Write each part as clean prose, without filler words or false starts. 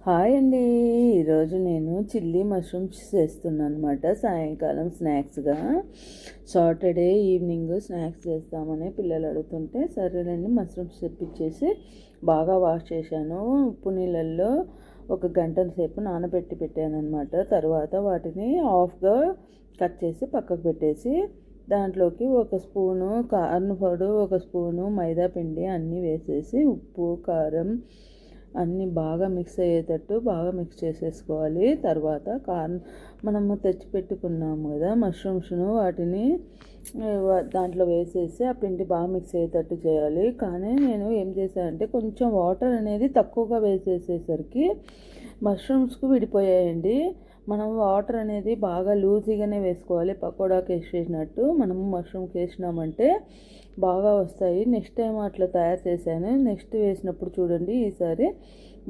Hi అండి. ఈరోజు నేను చిల్లీ మష్రూమ్స్ చేస్తున్నాను అనమాట. సాయంకాలం స్నాక్స్గా. సాటర్డే ఈవినింగ్ స్నాక్స్ చేస్తామని పిల్లలు అడుగుతుంటే సరేనండి మష్రూమ్స్ తెప్పించేసి బాగా వాష్ చేశాను. ఉప్పు నీళ్ళల్లో ఒక గంట సేపు నానబెట్టి పెట్టాను అనమాట. తర్వాత వాటిని హాఫ్గా కట్ చేసి పక్కకు పెట్టేసి దాంట్లోకి ఒక స్పూను కార్న్ పౌడర్, ఒక స్పూను మైదా పిండి అన్నీ వేసేసి ఉప్పు కారం అన్నీ బాగా మిక్స్ అయ్యేటట్టు బాగా మిక్స్ చేసేసుకోవాలి. తర్వాత మనము తెచ్చి పెట్టుకున్నాము కదా మష్రూమ్స్ను, వాటిని దాంట్లో వేసేసి ఆ పిండి బాగా మిక్స్ అయ్యేటట్టు చేయాలి. కానీ నేను ఏం చేశానంటే కొంచెం వాటర్ అనేది తక్కువగా వేసేసేసరికి మష్రూమ్స్కు విడిపోయాయండి. మనం వాటర్ అనేది బాగా లూజీగానే వేసుకోవాలి. పకోడాకి వేసేసినట్టు మనము మష్రూమ్కి వేసినామంటే బాగా వస్తాయి. నెక్స్ట్ టైం అట్లా తయారు చేశాను. నెక్స్ట్ వేసినప్పుడు చూడండి, ఈసారి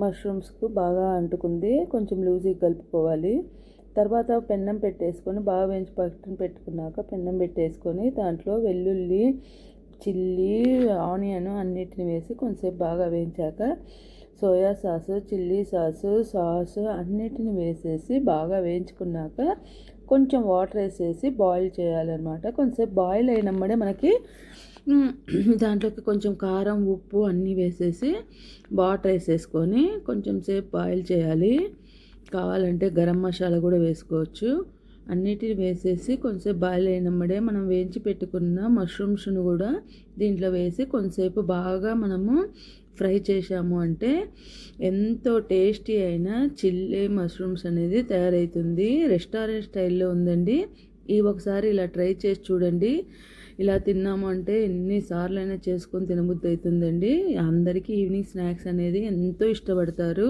మష్రూమ్స్కు బాగా అంటుకుంది. కొంచెం లూజీగా కలుపుకోవాలి. తర్వాత పెన్నం పెట్టేసుకొని బాగా వేయించి పక్కన పెట్టుకున్నాక పెన్నం పెట్టేసుకొని దాంట్లో వెల్లుల్లి, చిల్లీ, ఆనియన్ అన్నిటిని వేసి కొంచెంసేపు బాగా వేయించాక సోయా సాసు, చిల్లీ సాసు అన్నిటిని వేసేసి బాగా వేయించుకున్నాక కొంచెం వాటర్ వేసేసి బాయిల్ చేయాలన్నమాట. కొంచెంసేపు బాయిల్ అయినమ్మడే మనకి దాంట్లోకి కొంచెం కారం, ఉప్పు అన్నీ వేసేసి వాటర్ వేసేసుకొని కొంచెం సేపు బాయిల్ చేయాలి. కావాలంటే గరం మసాలా కూడా వేసుకోవచ్చు. అన్నిటిని వేసేసి కొంచెంసేపు బాయిల్ అయినమ్మడే మనం వేయించి పెట్టుకున్న మష్రూమ్స్ను కూడా దీంట్లో వేసి కొంచెంసేపు బాగా మనము ఫ్రై చేసాము అంటే ఎంతో టేస్టీ అయిన చిల్లీ మష్రూమ్స్ అనేది తయారవుతుంది. రెస్టారెంట్ స్టైల్లో ఉందండి. ఒకసారి ఇలా ట్రై చేసి చూడండి. ఇలా తిన్నాము అంటే ఎన్నిసార్లు అయినా చేసుకొని తినబుద్ధి అవుతుందండి. అందరికీ ఈవినింగ్ స్నాక్స్ అనేది ఎంతో ఇష్టపడతారు.